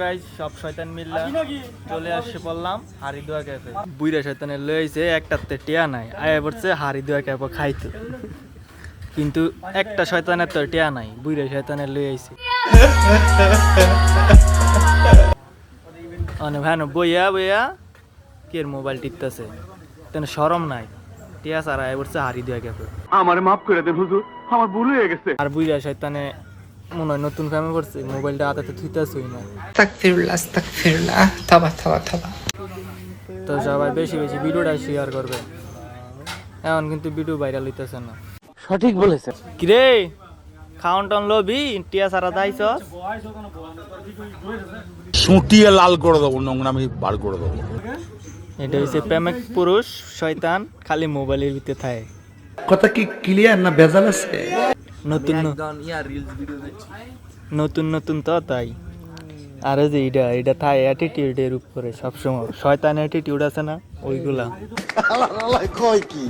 Guys সব শয়তান মিল্লা চলে আসছে বললাম হারিদুয়া ক্যাফে। বুইরা শয়তানের লইছে একটাতে টিয়া নাই, আয়া পড়ছে হারিদুয়া ক্যাফে খাইতো, কিন্তু একটা শয়তানের তো টিয়া নাই, বুইরা শয়তানের লই আইছে। অনেক ভাই বইয়া বইয়া কের মোবাইল টিপতেছে, তেন শরম নাই, টিয়া সারা আয়া পড়ছে হারিদুয়া ক্যাফে। আমারে মাফ করে দেন হুজুর, আমার ভুল হয়ে গেছে। আর বুইরা শয়তানে মনে হয় নতুন ফ্যামিলি করছে, মোবাইলটা হাতে থুইতাছই না। আস্তাগফিরুল্লাহ আস্তাগফিরুল্লাহ, তওবা তওবা তওবা। তো সবাই বেশি বেশি ভিডিওটা শেয়ার করবে, এখন কিন্তু ভিডিও ভাইরাল হইতেছে না। সঠিক বলেছে। কিরে খাওন টন লবি টিয়া সারা দাইছ? সুটিয়ে লাল করে দেবো, নোংরামি বার করে দেবো। এটা হচ্ছে প্রেমিক পুরুষ শয়তান, খালি মোবাইলের ভিতরে থাকে। কথা কি ক্লিয়ার না ভেজাল আছে? নতুন নতুন নতুন তো তাই। আর যে এটা থাই অ্যাটিটিউডের উপরে সবসময় শয়তান অ্যাটিটিউড আছে না, ওইগুলা কয় কি